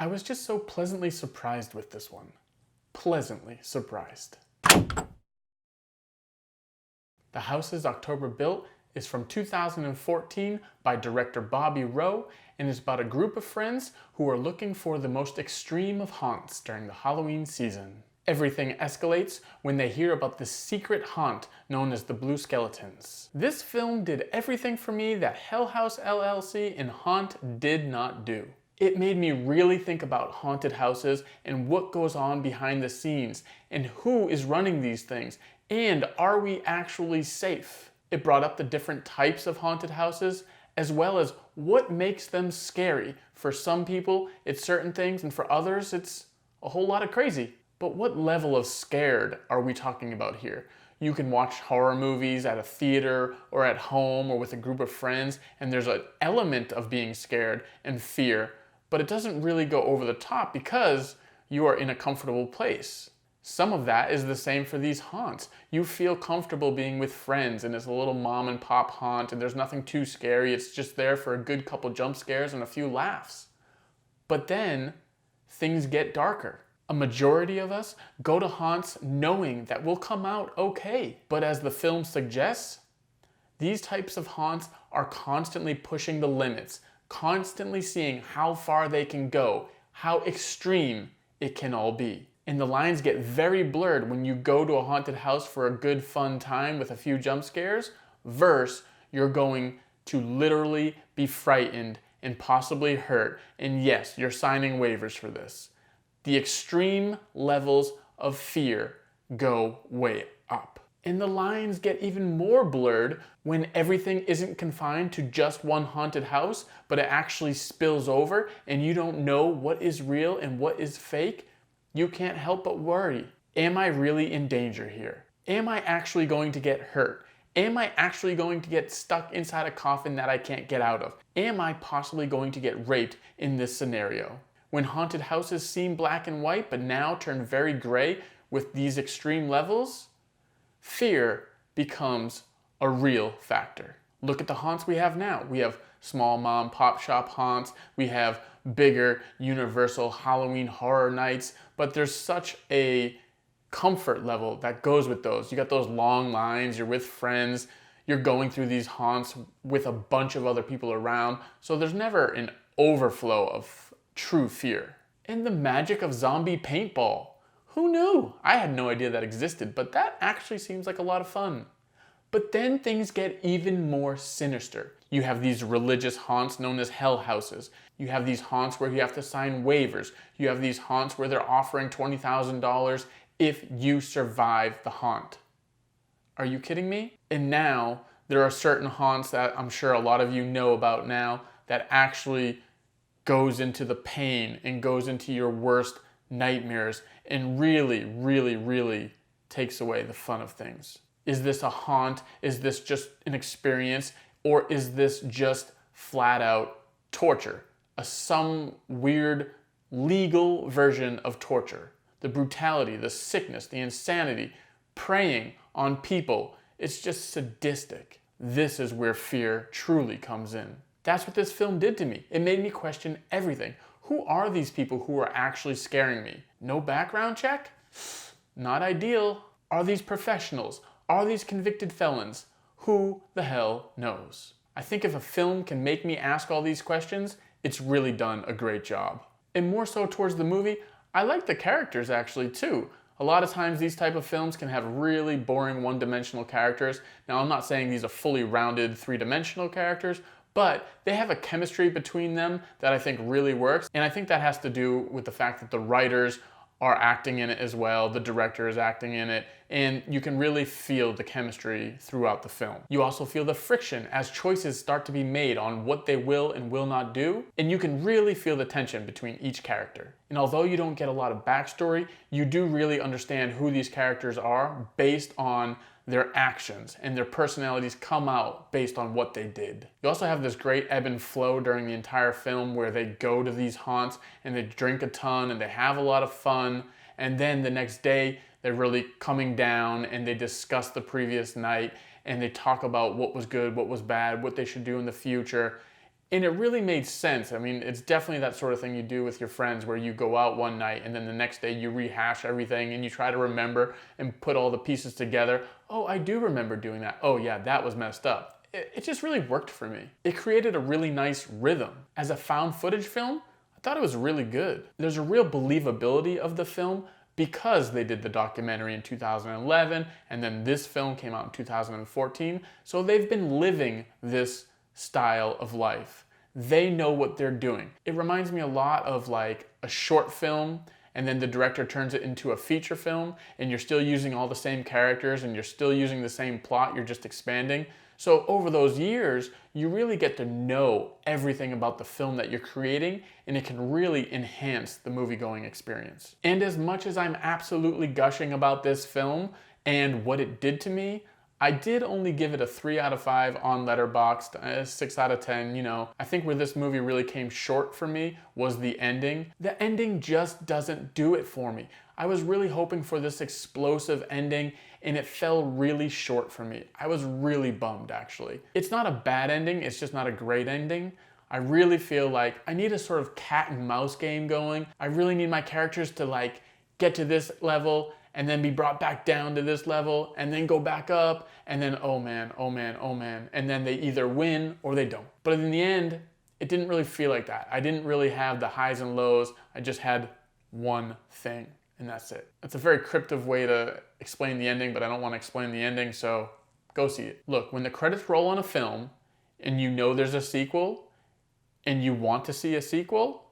I was just so pleasantly surprised with this one. Pleasantly surprised. The Houses October Built is from 2014 by director Bobby Rowe and is about a group of friends who are looking for the most extreme of haunts during the Halloween season. Everything escalates when they hear about this secret haunt known as the Blue Skeletons. This film did everything for me that Hell House LLC and Haunt did not do. It made me really think about haunted houses and what goes on behind the scenes and who is running these things and are we actually safe? It brought up the different types of haunted houses as well as what makes them scary. For some people it's certain things and for others it's a whole lot of crazy. But what level of scared are we talking about here? You can watch horror movies at a theater or at home or with a group of friends and there's an element of being scared and fear, but it doesn't really go over the top because you are in a comfortable place. Some of that is the same for these haunts. You feel comfortable being with friends and it's a little mom and pop haunt and there's nothing too scary. It's just there for a good couple jump scares and a few laughs. But then things get darker. A majority of us go to haunts knowing that we'll come out okay. But as the film suggests, these types of haunts are constantly pushing the limits, constantly seeing how far they can go, how extreme it can all be. And the lines get very blurred when you go to a haunted house for a good fun time with a few jump scares versus you're going to literally be frightened and possibly hurt. And yes, you're signing waivers for this. The extreme levels of fear go way up. And the lines get even more blurred when everything isn't confined to just one haunted house, but it actually spills over and you don't know what is real and what is fake. You can't help but worry. Am I really in danger here? Am I actually going to get hurt? Am I actually going to get stuck inside a coffin that I can't get out of? Am I possibly going to get raped in this scenario? When haunted houses seem black and white but now turn very gray with these extreme levels, fear becomes a real factor. Look at the haunts we have now. We have small mom pop shop haunts, we have bigger universal Halloween horror nights, but there's such a comfort level that goes with those. You got those long lines, you're with friends, you're going through these haunts with a bunch of other people around, so there's never an overflow of true fear. And the magic of zombie paintball. Who knew? I had no idea that existed, but that actually seems like a lot of fun. But then things get even more sinister. You have these religious haunts known as hell houses. You have these haunts where you have to sign waivers. You have these haunts where they're offering $20,000 if you survive the haunt. Are you kidding me? And now there are certain haunts that I'm sure a lot of you know about now that actually goes into the pain and goes into your worst nightmares and really, really, really takes away the fun of things. Is this a haunt? Is this just an experience? Or is this just flat out torture? Some weird legal version of torture. The brutality, the sickness, the insanity, preying on people. It's just sadistic. This is where fear truly comes in. That's what this film did to me. It made me question everything. Who are these people who are actually scaring me? No background check? Not ideal. Are these professionals? Are these convicted felons? Who the hell knows? I think if a film can make me ask all these questions, it's really done a great job. And more so towards the movie, I like the characters actually too. A lot of times these type of films can have really boring one-dimensional characters. Now I'm not saying these are fully rounded three-dimensional characters, but they have a chemistry between them that I think really works. And I think that has to do with the fact that the writers are acting in it as well, the director is acting in it, and you can really feel the chemistry throughout the film. You also feel the friction as choices start to be made on what they will and will not do, and you can really feel the tension between each character. And although you don't get a lot of backstory, you do really understand who these characters are based on their actions, and their personalities come out based on what they did. You also have this great ebb and flow during the entire film where they go to these haunts and they drink a ton and they have a lot of fun, and then the next day they're really coming down and they discuss the previous night and they talk about what was good, what was bad, what they should do in the future. And it really made sense. I mean, it's definitely that sort of thing you do with your friends where you go out one night and then the next day you rehash everything and you try to remember and put all the pieces together. Oh, I do remember doing that. Oh yeah, that was messed up. It just really worked for me. It created a really nice rhythm. As a found footage film, I thought it was really good. There's a real believability of the film because they did the documentary in 2011 and then this film came out in 2014. So they've been living this style of life. They know what they're doing. It reminds me a lot of like a short film and then the director turns it into a feature film and you're still using all the same characters and you're still using the same plot, you're just expanding. So over those years, you really get to know everything about the film that you're creating and it can really enhance the movie-going experience. And as much as I'm absolutely gushing about this film and what it did to me, I did only give it a 3 out of 5 on Letterboxd, 6 out of 10, you know. I think where this movie really came short for me was the ending. The ending just doesn't do it for me. I was really hoping for this explosive ending and it fell really short for me. I was really bummed actually. It's not a bad ending, it's just not a great ending. I really feel like I need a sort of cat and mouse game going. I really need my characters to like get to this level and then be brought back down to this level and then go back up and then oh man, oh man, oh man. And then they either win or they don't. But in the end, it didn't really feel like that. I didn't really have the highs and lows. I just had one thing and that's it. It's a very cryptic way to explain the ending, but I don't want to explain the ending, so go see it. Look, when the credits roll on a film and you know there's a sequel and you want to see a sequel,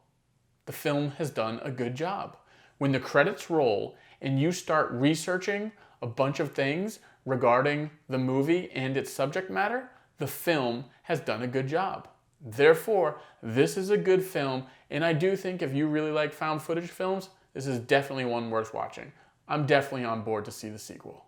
the film has done a good job. When the credits roll and you start researching a bunch of things regarding the movie and its subject matter, the film has done a good job. Therefore, this is a good film, and I do think if you really like found footage films, this is definitely one worth watching. I'm definitely on board to see the sequel.